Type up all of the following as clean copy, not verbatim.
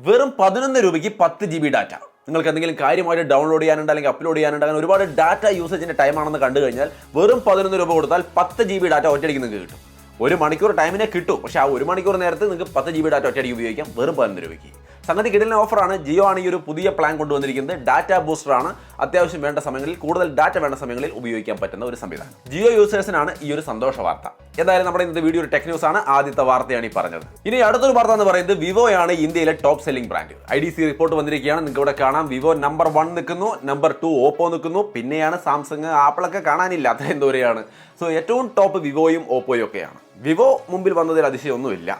വെറും 11 രൂപയ്ക്ക് 10 GB data. നിങ്ങൾക്ക് എന്തെങ്കിലും കാര്യമായിട്ട് ഡൗൺലോഡ് ചെയ്യാനുണ്ട് അല്ലെങ്കിൽ അപ്ലോഡ് ചെയ്യാനുണ്ട്, അങ്ങനെ ഒരുപാട് ഡാറ്റ യൂസേജിന്റെ ടൈമാണെന്ന് കണ്ടു കഴിഞ്ഞാൽ വെറും 11 രൂപ കൊടുത്താൽ 10 GB ഡാറ്റ ഒറ്റയടിക്ക് നിങ്ങൾക്ക് കിട്ടും. ഒരു മണിക്കൂർ ടൈമിനെ കിട്ടും, പക്ഷേ ആ ഒരു മണിക്കൂർ നേരത്തെ നിങ്ങൾക്ക് 10 GB ഡാറ്റ ഒറ്റയടിക്ക് ഉപയോഗിക്കാം വെറും 11 രൂപയ്ക്ക്. സംഗതി കിടലിന് ഓഫറാണ്. ജിയോ ആണ് ഈ ഒരു പുതിയ പ്ലാൻ കൊണ്ടുവന്നിരിക്കുന്നത്. ഡാറ്റ ബൂസ്റ്റർ ആണ്. അത്യാവശ്യം വേണ്ട സമയങ്ങളിൽ, കൂടുതൽ ഡാറ്റ വേണ്ട സമയങ്ങളിൽ ഉപയോഗിക്കാൻ പറ്റുന്ന ഒരു സംവിധാനം. ജിയോ യൂസേഴ്സിനാണ് ഈ ഒരു സന്തോഷ വാർത്ത. എന്തായാലും നമ്മുടെ ഇന്നത്തെ വീഡിയോ ഒരു ടെക് ന്യൂസ് ആണ്. ആദ്യത്തെ വാർത്തയാണ് ഈ പറഞ്ഞത്. ഇനി അടുത്തൊരു വാർത്ത എന്ന് പറയുന്നത് വിവോയാണ് ഇന്ത്യയിലെ top selling brand. IDC report വന്നിരിക്കുകയാണ്. നിങ്ങൾക്ക് ഇവിടെ കാണാം. വിവോ നമ്പർ 1 നിൽക്കുന്നു, നമ്പർ 2 ഓപ്പോ നിൽക്കുന്നു, പിന്നെയാണ് സാംസങ്, ആപ്പിളൊക്കെ കാണാനില്ല, അത്രയും ദൂരെയാണ്. സോ ഏറ്റവും ടോപ്പ് വിവോയും ഓപ്പോയും ഒക്കെയാണ്. വിവോ മുമ്പിൽ വന്നതിൽ അതിശയമൊന്നുമില്ല.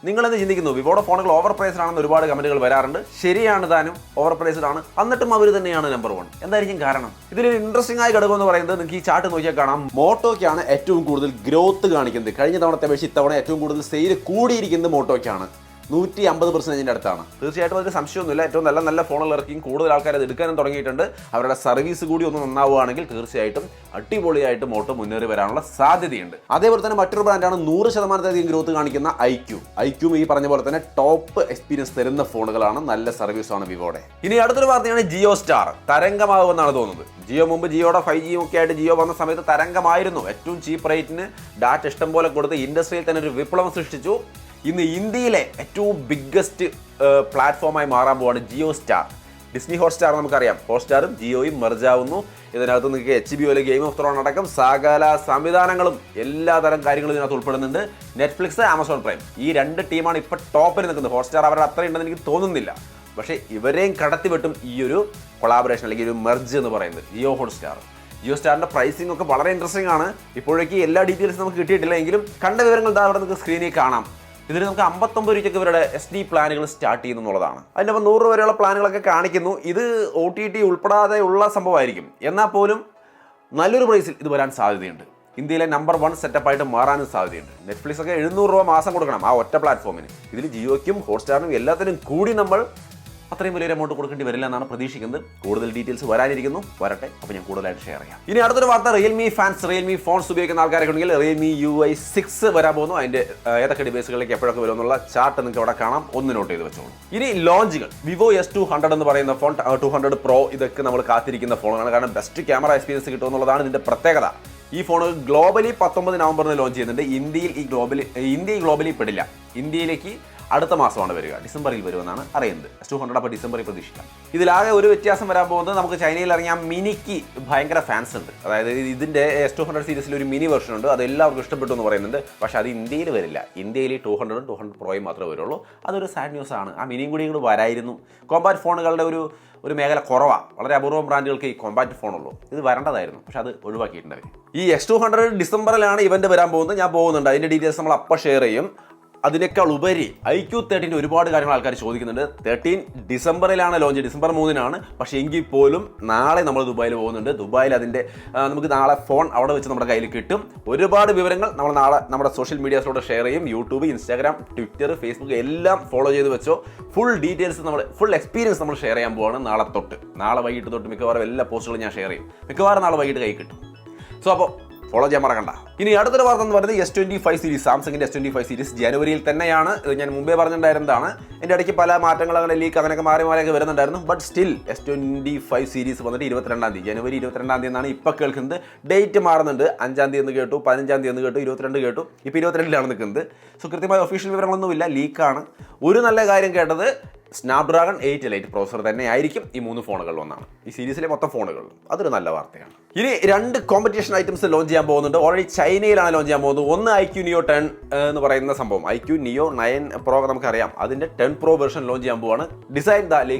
നിങ്ങളെന്ന് ചിന്തിക്കുന്നു വിവോയുടെ ഫോണുകൾ ഓവർ പ്രൈസ്ഡ് ആണെന്ന് ഒരുപാട് കമന്റുകൾ വരാറുണ്ട്. ശരിയാണ്, താനും ഓവർ പ്രൈസ്ഡ് ആണ്, എന്നിട്ടും അവർ തന്നെയാണ് നമ്പർ 1. എന്തായിരിക്കും കാരണം? ഇതിലൊരു ഇൻട്രസ്റ്റിംഗ് ആയ ഘടകം എന്ന് പറയുന്നത് നിങ്ങൾക്ക് ഈ ചാർട്ട് നോക്കിയാൽ കാണാം. മോട്ടോയ്ക്കാണ് ഏറ്റവും കൂടുതൽ ഗ്രോത്ത് കാണിക്കുന്നത്. കഴിഞ്ഞ തവണത്തെ അപേക്ഷിച്ച് ഇത്തവണ ഏറ്റവും കൂടുതൽ സെയിൽ കൂടിയിരിക്കുന്നത് മോട്ടോയ്ക്കാണ്. 150% അടുത്താണ്. തീർച്ചയായിട്ടും അതിന് സംശയമൊന്നുമില്ല. ഏറ്റവും നല്ല നല്ല ഫോണുകൾ ഇറക്കിയും കൂടുതൽ ആൾക്കാർ അത് എടുക്കാനും തുടങ്ങിയിട്ടുണ്ട്. അവരുടെ സർവീസ് കൂടി ഒന്ന് നന്നാവുകയാണെങ്കിൽ തീർച്ചയായിട്ടും അടിപൊളിയായിട്ട് മോട്ടോ മുന്നേറി വരാനുള്ള സാധ്യതയുണ്ട്. അതേപോലെ തന്നെ മറ്റൊരു ബ്രാൻഡാണ് 100%-അധികം ഗ്രോത്ത് കാണിക്കുന്ന ഐക്യൂ. ഈ പറഞ്ഞ പോലെ തന്നെ ടോപ്പ് എക്സ്പീരിയൻസ് തരുന്ന ഫോണുകളാണ്, നല്ല സർവീസാണ് വിവോയുടെ. ഇനി അടുത്തൊരു വാർത്തയാണ് ജിയോ സ്റ്റാർ തരംഗമാകുമെന്നാണ് തോന്നുന്നത്. ജിയോ മുമ്പ് ജിയോയുടെ 5G ഒക്കെ ആയിട്ട് ജിയോ വന്ന സമയത്ത് തരംഗമായിരുന്നു. ഏറ്റവും ചീപ്പ് റേറ്റിന് ഡാറ്റ ഇഷ്ടം പോലെ കൊടുത്ത് ഇൻഡസ്ട്രിയിൽ തന്നെ ഒരു വിപ്ലവം സൃഷ്ടിച്ചു. ഇന്ന് ഇന്ത്യയിലെ ഏറ്റവും ബിഗ്ഗസ്റ്റ് പ്ലാറ്റ്ഫോമായി മാറാൻ പോവാണ് ജിയോ സ്റ്റാർ. ഡിസ്നി ഹോട്ട്സ്റ്റാർ നമുക്കറിയാം, ഹോട്ട്സ്റ്റാറും ജിയോയും മെർജാവുന്നു. ഇതിനകത്ത് നിങ്ങൾക്ക് HBO ഗെയിം ഓഫ് ത്രോൺ അടക്കം സകല സംവിധാനങ്ങളും എല്ലാ തരം കാര്യങ്ങളും ഇതിനകത്ത് ഉൾപ്പെടുന്നുണ്ട്. നെറ്റ്ഫ്ലിക്സ്, ആമസോൺ പ്രൈം, ഈ 2 ടീമാണ് ഇപ്പോൾ ടോപ്പിൽ നിൽക്കുന്നത്. ഹോട്ട്സ്റ്റാർ അവരുടെ അത്ര ഉണ്ടെന്ന് എനിക്ക് തോന്നുന്നില്ല, പക്ഷേ ഇവരെയും കടത്തിവെട്ടും ഈ ഒരു കൊളാബറേഷൻ അല്ലെങ്കിൽ ഒരു മെർജ് എന്ന് പറയുന്നത് ജിയോ ഹോട്ട്സ്റ്റാർ. ജിയോ സ്റ്റാറിൻ്റെ പ്രൈസിംഗ് ഒക്കെ വളരെ ഇൻട്രസ്റ്റിംഗ് ആണ്. ഇപ്പോഴേക്ക് എല്ലാ ഡീറ്റെയിൽസും നമുക്ക് കിട്ടിയിട്ടില്ല, എങ്കിലും കണ്ട വിവരങ്ങൾ അവിടെ നിങ്ങൾക്ക് സ്ക്രീനിൽ കാണാം. ഇതിൽ നമുക്ക് 59 രൂപയ്ക്ക് ഇവരുടെ SD പ്ലാനുകൾ സ്റ്റാർട്ട് ചെയ്യുന്നു എന്നുള്ളതാണ്. അതിൻ്റെ അപ്പോൾ 100 രൂപ വരെയുള്ള പ്ലാനുകളൊക്കെ കാണിക്കുന്നു. ഇത് OTT ഉൾപ്പെടാതെ ഉള്ള സംഭവമായിരിക്കും. എന്നാൽ പോലും നല്ലൊരു പ്രൈസിൽ ഇത് വരാൻ സാധ്യതയുണ്ട്. ഇന്ത്യയിലെ നമ്പർ 1 സെറ്റപ്പായിട്ട് മാറാനും സാധ്യതയുണ്ട്. നെറ്റ്ഫ്ലിക്സ് ഒക്കെ 700 രൂപ മാസം കൊടുക്കണം ആ ഒറ്റ പ്ലാറ്റ്ഫോമിന്. ഇതിൽ ജിയോയ്ക്കും ഹോട്ട്സ്റ്റാറിനും എല്ലാത്തിനും കൂടി നമ്മൾ അത്രയും വലിയൊരു എമൗണ്ട് കൊടുക്കേണ്ടി വരില്ല എന്നാണ് പ്രതീക്ഷിക്കുന്നത്. കൂടുതൽ ഡീറ്റെയിൽസ് വരാനിരിക്കുന്നു, വരട്ടെ. അപ്പോൾ ഞാൻ കൂടുതലായിട്ട് ഷെയർ ചെയ്യാം. ഇനി അടുത്തൊരു വാർത്ത, റിയൽമി ഫാൻസ്, റിയൽമി ഫോൺസ് ഉപയോഗിക്കുന്ന ആൾക്കാരൊക്കെ ഉണ്ടെങ്കിൽ റിയൽമി UI 6 വരാൻ പോകുന്നു. അതിൻ്റെ ഏതൊക്കെ ഡിവൈസുകളിലേക്ക് എപ്പോഴൊക്കെ വരുമെന്നുള്ള ചാർട്ട് നിങ്ങൾക്ക് അവിടെ കാണാം. ഒന്ന് നോട്ട് ചെയ്ത് വെച്ചോളൂ. ഇനി ലോഞ്ചുകൾ, വിവോ S200 എന്ന് പറയുന്ന ഫോൺ, 200 Pro, ഇതൊക്കെ നമ്മൾ കാത്തിരിക്കുന്ന ഫോണാണ്. കാരണം ബെസ്റ്റ് ക്യാമറ എക്സ്പീരിയൻസ് കിട്ടുമെന്നുള്ളതാണ് ഇതിൻ്റെ പ്രത്യേകത. ഈ ഫോൺ ഗ്ലോബലി 19 നവംബറിന് ലോഞ്ച് ചെയ്യുന്നുണ്ട്. ഇന്ത്യ ഗ്ലോബലി പെടില്ല. ഇന്ത്യയിലേക്ക് അടുത്ത മാസമാണ് വരിക, ഡിസംബറിൽ വരുമെന്നാണ് അറിയുന്നത്. S200 അപ്പോൾ ഡിസംബറിൽ പ്രതീക്ഷിക്കാം. ഇതിലാകെ ഒരു വ്യത്യാസം വരാൻ പോകുന്നത്, നമുക്ക് ചൈനയിൽ ഇറങ്ങിയ മിനിക്ക് ഭയങ്കര ഫാൻസ് ഉണ്ട്. അതായത് ഇതിൻ്റെ S200 സീരീസിൽ ഒരു മിനി വെർഷൻ ഉണ്ട്, അത് എല്ലാവർക്കും ഇഷ്ടപ്പെട്ടു എന്ന് പറയുന്നുണ്ട്. പക്ഷേ അത് ഇന്ത്യയിൽ വരില്ല. ഇന്ത്യയിൽ 200 Proയും മാത്രമേ വരുള്ളൂ. അതൊരു സാഡ് ന്യൂസ് ആണ്. ആ മിനിയും കൂടി ഇങ്ങോട്ട് വരായിരുന്നു. കോമ്പാക്ട് ഫോണുകളുടെ ഒരു മേഖല കുറവാണ്. വളരെ അപൂർവം ബ്രാൻഡുകൾക്ക് ഈ കോമ്പാക്ട് ഫോണുള്ളൂ. ഇത് വരേണ്ടതായിരുന്നു, പക്ഷെ അത് ഒഴിവാക്കിയിട്ടുണ്ട് അവർ. ഈ S200 ഡിസംബറിലാണ് ഇവന്റ് വരാൻ പോകുന്നത്. ഞാൻ പോകുന്നുണ്ട്, അതിൻ്റെ ഡീറ്റെയിൽസ് നമ്മൾ അപ്പോൾ ഷെയർ ചെയ്യും. അതിനേക്കാൾ ഉപരി IQ 13 ഒരുപാട് കാര്യങ്ങൾ ആൾക്കാർ ചോദിക്കുന്നുണ്ട്. 13 ഡിസംബറിലാണ് ലോഞ്ച്, ഡിസംബർ 3-നാണ്. പക്ഷേ എങ്കിൽ പോലും നാളെ നമ്മൾ ദുബായിൽ പോകുന്നുണ്ട്. ദുബായിൽ അതിൻ്റെ നമുക്ക് നാളെ ഫോൺ അവിടെ വെച്ച് നമ്മുടെ കയ്യിൽ കിട്ടും. ഒരുപാട് വിവരങ്ങൾ നമ്മൾ നാളെ നമ്മുടെ സോഷ്യൽ മീഡിയാസിലൂടെ ഷെയർ ചെയ്യും. യൂട്യൂബ്, ഇൻസ്റ്റാഗ്രാം, ട്വിറ്റർ, ഫേസ്ബുക്ക് എല്ലാം ഫോളോ ചെയ്ത് വെച്ചോ. ഫുൾ ഡീറ്റെയിൽസ് ഫുൾ എക്സ്പീരിയൻസ് നമ്മൾ ഷെയർ ചെയ്യാൻ പോവാണ് നാളെ വൈകിട്ട് തൊട്ട് മിക്കവാറും എല്ലാ പോസ്റ്റുകളും ഞാൻ ഷെയർ ചെയ്യും. മിക്കവാറും നാളെ വൈകിട്ട് കൈ കിട്ടും. സോ അപ്പോൾ ഫോളോ ചെയ്യാൻ മറക്കണ്ട. ഇനി അടുത്തൊരു വാർത്ത എന്ന് പറയുന്നത് S25 സീരീസ്, സാംസങ്ങിൻ്റെ S25 സീരീസ് ജനുവരിയിൽ തന്നെയാണ്. ഞാൻ മുമ്പേ പറഞ്ഞിട്ടുണ്ടായിരുന്നതാണ്. എൻ്റെ ഇടയ്ക്ക് പല മാറ്റങ്ങൾ, അങ്ങനെ ലീക്ക്, അങ്ങനെയൊക്കെ മാറിയൊക്കെ വരുന്നുണ്ടായിരുന്നു. ബട്ട് സ്റ്റിൽ S25 സീരീസ് വന്നിട്ട് 22-ാം തീയതി, ജനുവരി 22-ാം തീയതി എന്നാണ് ഇപ്പോൾ കേൾക്കുന്നത്. ഡേറ്റ് മാറുന്നുണ്ട്. 5-ാം തീയതി എന്ന് കേട്ടു, 15-ാം തീയതി എന്ന് കേട്ടു, 22 കേട്ടു, ഇപ്പോൾ 22-ലാണ് നിൽക്കുന്നത്. സോ കൃത്യമായ ഒഫീഷ്യൽ വിവരങ്ങളൊന്നുമില്ല, ലീക്കാണ്. ഒരു നല്ല കാര്യം കേട്ടത്, സ്നാപ്ഡ്രാഗൺ 8 പ്രോസസർ തന്നെ ആയിരിക്കും ഈ 3 ഫോണുകളിൽ ഒന്നാണ്, ഈ സീരീസിലെ മൊത്തം ഫോണുകളിൽ. അതൊരു നല്ല വാർത്തയാണ്. ഇനി 2 കോമ്പറ്റീഷൻ ഐറ്റംസ് ലോഞ്ച് ചെയ്യാൻ പോകുന്നുണ്ട്. ഓൾറെഡി ചൈനയിലാണ് ലോഞ്ച് ചെയ്യാൻ പോകുന്നത്. ഒന്ന് IQ Neo 10 എന്ന് പറയുന്ന സംഭവം. IQ Neo 9 Pro നമുക്കറിയാം, അതിൻ്റെ 10 Pro വെർഷൻ ലോഞ്ച് ചെയ്യാൻ പോവാണ്. ഡിസൈൻ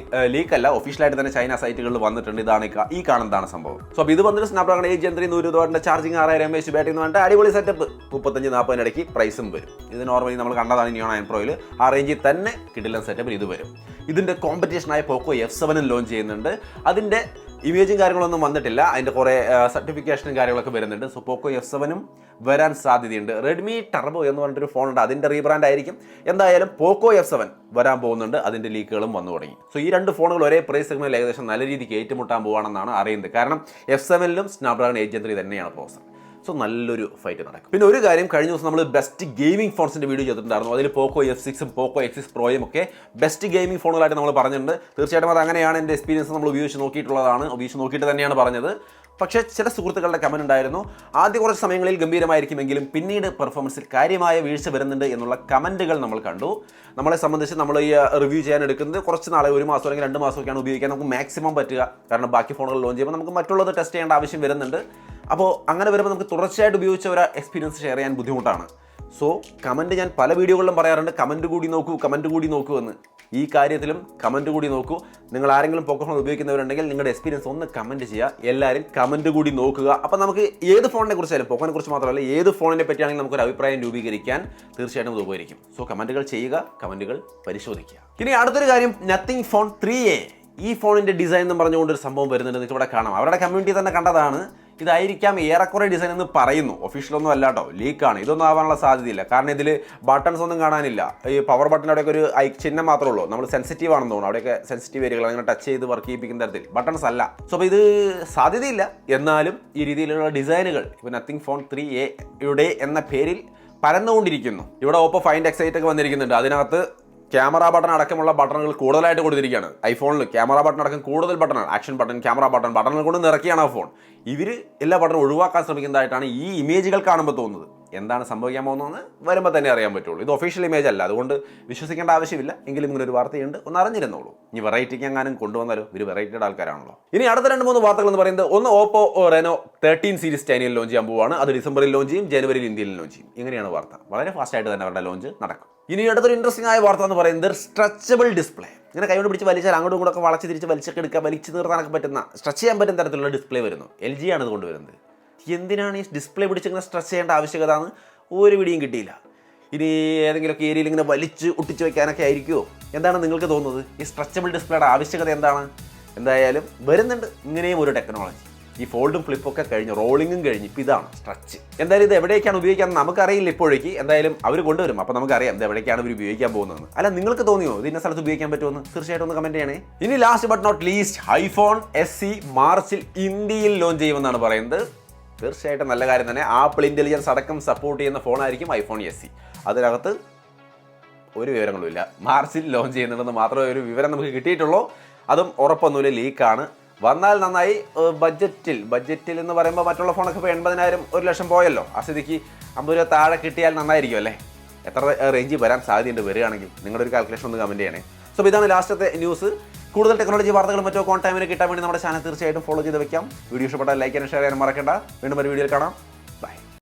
ലീക്ക് അല്ല, ഒഫീഷ്യലായിട്ട് തന്നെ ചൈന സൈറ്റുകളിൽ വന്നിട്ടുണ്ട്. ഇതാണ് ഈ കാണുന്നതാണ് സംഭവം. സോ അപ്പോൾ ഇത് വന്നിട്ട് സ്നാപ്ഡ്രാഗൺ 8 Gen 3 100 വാട്ടിൻ്റെ ചാർജിങ് 6000 mAh ബാറ്ററി എന്ന് പറഞ്ഞിട്ട് അടിപൊളി സെറ്റപ്പ്. 35-40 ഇടയ്ക്ക് പ്രൈസും വരും. ഇത് നോർമലി നമ്മൾ കണ്ടതാണ് Neo 9 Proയിൽ. ആ റേഞ്ചിൽ തന്നെ കിടിലൻ സെറ്റപ്പിൽ ഇത് വരും. ഇതിൻ്റെ കോമ്പറ്റീഷനായ പോക്കോ F7 ലോഞ്ച് ചെയ്യുന്നുണ്ട്. അതിൻ്റെ ഇമേജും കാര്യങ്ങളൊന്നും വന്നിട്ടില്ല. അതിൻ്റെ കുറേ സർട്ടിഫിക്കേഷനും കാര്യങ്ങളൊക്കെ വരുന്നുണ്ട്. സോ പോക്കോ F7 വരാൻ സാധ്യതയുണ്ട്. റെഡ്മി ടർബോ എന്ന് പറഞ്ഞിട്ടൊരു ഫോണുണ്ട്, അതിൻ്റെ റീബ്രാൻഡ് ആയിരിക്കും. എന്തായാലും പോക്കോ F7 വരാൻ പോകുന്നുണ്ട്. അതിൻ്റെ ലീക്കുകളും വന്നു തുടങ്ങി. സോ ഈ 2 ഫോണുകൾ ഒരേ പ്രൈസ് സെഗ്മെന്റിൽ ഏകദേശം നല്ല രീതിക്ക് ഏറ്റുമുട്ടാൻ പോവാണെന്നാണ് അറിയുന്നത്. കാരണം F7-ലും സ്നാപ്ഡ്രാഗൺ 8 Gen 3 തന്നെയാണ് പ്രോസസർ. സോ നല്ലൊരു ഫൈറ്റ് നടക്കും. പിന്നെ ഒരു കാര്യം, കഴിഞ്ഞ ദിവസം നമ്മൾ ബെസ്റ്റ് ഗെയിമിംഗ് ഫോൺസിന്റെ വീഡിയോ ചെയ്തിട്ടുണ്ടായിരുന്നു. അതിൽ പോക്കോ F6 പോക്കോ X6 പ്രോയും ഒക്കെ ബെസ്റ്റ് ഗെയിമിംഗ് ഫോണുകളായിട്ട് നമ്മൾ പറഞ്ഞിട്ടുണ്ട്. തീർച്ചയായിട്ടും അത് അങ്ങനെയാണ് എൻ്റെ എക്സ്പീരിയൻസ് നമ്മൾ ഉപയോഗിച്ച് നോക്കിയിട്ട് തന്നെയാണ് പറഞ്ഞത്. പക്ഷേ ചില സുഹൃത്തുക്കളുടെ കമന്റ് ഉണ്ടായിരുന്നു, ആദ്യ കുറച്ച് സമയങ്ങളിൽ ഗംഭീരമായിരിക്കുമെങ്കിലും പിന്നീട് പെർഫോമൻസിൽ കാര്യമായ വീഴ്ച വരുന്നുണ്ട് എന്നുള്ള കമന്റുകൾ നമ്മൾ കണ്ടു. നമ്മളെ സംബന്ധിച്ച് നമ്മൾ ഈ റിവ്യൂ ചെയ്യാൻ എടുക്കുന്നത് കുറച്ച് നാളെ, 1 മാസം അല്ലെങ്കിൽ 2 മാസമൊക്കെയാണ് ഉപയോഗിക്കാൻ നമുക്ക് മാക്സിമം പറ്റുക. കാരണം ബാക്കി ഫോണുകൾ ലോഞ്ച് ചെയ്യുമ്പോൾ നമുക്ക് മറ്റുള്ളത് ടെസ്റ്റ് ചെയ്യേണ്ട ആവശ്യം വരുന്നുണ്ട്. അപ്പോൾ അങ്ങനെ വരുമ്പോൾ നമുക്ക് തുടർച്ചയായിട്ട് ഉപയോഗിച്ച ഒരു എക്സ്പീരിയൻസ് ഷെയർ ചെയ്യാൻ ബുദ്ധിമുട്ടാണ്. സോ കമൻറ്റ് ഞാൻ പല വീഡിയോകളിലും പറയാറുണ്ട്, കമൻറ്റ് കൂടി നോക്കൂ എന്ന്. ഈ കാര്യത്തിലും കമൻറ്റ് കൂടി നോക്കൂ. നിങ്ങൾ ആരെങ്കിലും പോക്കോ ഫോൺ ഉപയോഗിക്കുന്നവരുണ്ടെങ്കിൽ നിങ്ങളുടെ എക്സ്പീരിയൻസ് ഒന്ന് കമൻറ്റ് ചെയ്യുക. എല്ലാവരും കമൻറ്റ് കൂടി നോക്കുക. അപ്പോൾ നമുക്ക് ഏത് ഫോണിനെ കുറിച്ചായാലും, പോക്കോനെ കുറിച്ച് മാത്രമല്ല ഏത് ഫോണിനെ പറ്റിയാണെങ്കിലും നമുക്കൊരു അഭിപ്രായം രൂപീകരിക്കാൻ തീർച്ചയായിട്ടും ഇത് ഉപകരിക്കും. സോ കമൻറ്റുകൾ ചെയ്യുക, കമൻറ്റുകൾ പരിശോധിക്കുക. ഇനി അടുത്തൊരു കാര്യം, നത്തിങ് ഫോൺ 3A. ഈ ഫോണിൻ്റെ ഡിസൈൻ എന്ന് പറഞ്ഞുകൊണ്ടൊരു സംഭവം വരുന്നുണ്ട്, നിങ്ങൾക്ക് ഇവിടെ കാണാം. അവരുടെ കമ്മ്യൂണിറ്റി തന്നെ കണ്ടതാണ്. ഇതായിരിക്കാം ഏറെക്കുറെ ഡിസൈൻ എന്ന് പറയുന്നു. ഒഫീഷ്യലൊന്നും അല്ല കേട്ടോ, ലീക്കാണ്. ഇതൊന്നും ആവാനുള്ള സാധ്യതയില്ല. കാരണം ഇതിൽ ബട്ടൺസ് ഒന്നും കാണാനില്ല. ഈ പവർ ബട്ടൺ അവിടെയൊക്കെ ഒരു ചിഹ്നം മാത്രമേ ഉള്ളൂ. നമ്മൾ സെൻസിറ്റീവ് ആണെന്ന് തോന്നുന്നു. അവിടെയൊക്കെ സെൻസിറ്റീവ് ഏരിയകൾ അങ്ങനെ ടച്ച് ചെയ്ത് വർക്ക് ചെയ്യിപ്പിക്കുന്ന തരത്തിൽ ബട്ടൺസ് അല്ല. സോ അപ്പോൾ ഇത് സാധ്യതയില്ല. എന്നാലും ഈ രീതിയിലുള്ള ഡിസൈനുകൾ ഇപ്പോൾ നത്തിങ് ഫോൺ 3A എന്ന പേരിൽ പരന്നുകൊണ്ടിരിക്കുന്നു. ഇവിടെ ഓപ്പോ ഫൈൻഡ് X8 ഒക്കെ വന്നിരിക്കുന്നുണ്ട്. അതിനകത്ത് ക്യാമറ ബട്ടൺ അടക്കമുള്ള ബട്ടണുകൾ കൂടുതലായിട്ട് കൊടുത്തിരിക്കുകയാണ്. ഐഫോണിൽ ക്യാമറ ബട്ടൺ അടക്കം കൂടുതൽ ബട്ടണാണ്. ആക്ഷൻ ബട്ടൺ, ക്യാമറ ബട്ടണുകൾ കൊണ്ട് നിറക്കിയാണ് ആ ഫോൺ. ഇവർ എല്ലാ ബട്ടണും ഒഴിവാക്കാൻ ശ്രമിക്കുന്നതായിട്ടാണ് ഈ ഇമേജുകൾ കാണുമ്പോൾ തോന്നുന്നത്. എന്താണ് സംഭവിക്കാൻ പോകുന്നതെന്ന് വരുമ്പോൾ തന്നെ അറിയാൻ പറ്റുള്ളൂ. ഇത് ഒഫീഷ്യൽ ഇമേജ് അല്ല, അതുകൊണ്ട് വിശ്വസിക്കേണ്ട ആവശ്യമില്ല. എങ്കിലും ഇങ്ങനെ ഒരു വാർത്തയുണ്ട്, ഒന്ന് അറിഞ്ഞിരുന്നുള്ളൂ. ഇനി വെറൈറ്റിക്ക് എങ്ങാനും കൊണ്ടുവന്നാലോ, ഇവർ വെറൈറ്റിയുടെ ആൾക്കാരാണല്ലോ. ഇനി അടുത്ത 2-3 വാർത്തകൾ എന്ന് പറയുന്നത്, ഒന്ന് ഓപ്പോ റെനോ 13 സീരീസ് ചൈനയിൽ ലോഞ്ച് ചെയ്യാൻ പോവുകയാണ്. അത് ഡിസംബറിൽ ലോഞ്ച് ചെയ്യും, ജനുവരിയിൽ ഇന്ത്യയിൽ ലോഞ്ച് ചെയ്യും. ഇങ്ങനെയാണ് വാർത്ത. വളരെ ഫാസ്റ്റായിട്ട് തന്നെ അവരുടെ ലോഞ്ച് നടക്കും. ഇനി അടുത്തൊരു ഇൻട്രസ്റ്റിംഗ് ആയ വാർത്ത എന്ന് പറയുന്നത് സ്ട്രെച്ചബിൾ ഡിസ്പ്ലേ. ഇങ്ങനെ കൈകൊണ്ട് പിടിച്ച് വലിച്ചാൽ അങ്ങോട്ടും ഇങ്ങോട്ടൊക്കെ വളച്ച് തിരിച്ച് വലിച്ചൊക്കെ എടുക്കുക, വലിച്ചു നിർത്താനൊക്കെ പറ്റുന്ന, സ്ട്രെച്ച് ചെയ്യാൻ പറ്റുന്ന തരത്തിലുള്ള ഡിസ്പ്ലേ വരുന്നു. LG ആണ് ഇത് കൊണ്ടുവരുന്നത്. എന്തിനാണ് ഈ ഡിസ്പ്ലേ പിടിച്ചിങ്ങനെ സ്ട്രെച്ച് ചെയ്യേണ്ട ആവശ്യകത എന്ന് ഒരു പിടിയും കിട്ടിയില്ല. ഇനി ഏതെങ്കിലുമൊക്കെ ഏരിയയിൽ ഇങ്ങനെ വലിച്ച് ഒട്ടിച്ച് വയ്ക്കാനൊക്കെ ആയിരിക്കുമോ? എന്താണ് നിങ്ങൾക്ക് തോന്നുന്നത്? ഈ സ്ട്രെച്ചബിൾ ഡിസ്പ്ലേയുടെ ആവശ്യകത എന്താണ്? എന്തായാലും വരുന്നുണ്ട് ഇങ്ങനെയും ഒരു ടെക്നോളജി. ഈ ഫോൾഡും ഫ്ലിപ്പൊക്കെ കഴിഞ്ഞ്, റോളിങ്ങും കഴിഞ്ഞ്, ഇപ്പോൾ ഇതാണ് സ്ട്രെച്ച്. എന്തായാലും ഇത് എവിടേക്കാണ് ഉപയോഗിക്കാമെന്ന് നമുക്കറിയില്ല ഇപ്പോഴേക്ക്. എന്തായാലും അവർ കൊണ്ടുവരും, അപ്പോൾ നമുക്കറിയാം ഇത് എവിടേക്കാണ് ഇവർ ഉപയോഗിക്കാൻ പോകുന്നത്. അല്ല, നിങ്ങൾക്ക് തോന്നിയോ ഇത് ഇന്ന സ്ഥലത്ത് ഉപയോഗിക്കാൻ പറ്റുമെന്ന്? തീർച്ചയായിട്ടും ഒന്ന് കമൻറ്റ് ചെയ്യണേ. ഇനി last but not least, iPhone SE മാർച്ചിൽ ഇന്ത്യയിൽ ലോഞ്ച് ചെയ്യുമെന്നാണ് പറയുന്നത്. തീർച്ചയായിട്ടും നല്ല കാര്യം തന്നെ. ആപ്പിൾ ഇൻ്റലിജൻസ് അടക്കം സപ്പോർട്ട് ചെയ്യുന്ന ഫോണായിരിക്കും ഐഫോൺ SE. അതിനകത്ത് ഒരു വിവരങ്ങളുമില്ല. മാർച്ചിൽ ലോഞ്ച് ചെയ്യുന്നുണ്ടെന്ന് മാത്രമേ ഒരു വിവരം നമുക്ക് കിട്ടിയിട്ടുള്ളൂ. അതും ഉറപ്പൊന്നുമില്ല, ലീക്കാണ്. വന്നാൽ നന്നായി. ബഡ്ജറ്റിൽ എന്ന് പറയുമ്പോൾ മറ്റുള്ള ഫോണൊക്കെ ഇപ്പോൾ 80,000 1 ലക്ഷം പോയല്ലോ. ആ സ്ഥിതിക്ക് 50 രൂപ താഴെ കിട്ടിയാൽ നന്നായിരിക്കും അല്ലേ? എത്ര റേഞ്ചിൽ വരാൻ സാധ്യതയുണ്ട് വരികയാണെങ്കിൽ? നിങ്ങളുടെ ഒരു കാൽക്കുലേഷൻ ഒന്ന് കമൻറ്റ് ചെയ്യണേ. സോ ഇതാണ് ലാസ്റ്റത്തെ ന്യൂസ്. കൂടുതൽ ടെക്നോളജി വാർത്തകളും മറ്റോ ടൈമിന് കിട്ടാൻ വേണ്ടി നമ്മുടെ ചാനൽ തീർച്ചയായിട്ടും ഫോളോ ചെയ്ത് വെക്കാം. വീഡിയോ ഇഷ്ടപ്പെട്ടാൽ ലൈക്ക് ചെയ്യാനും ഷെയർ ചെയ്യാനും മറക്കണ്ട. വീണ്ടും ഒരു വീഡിയോയിൽ കാണാം.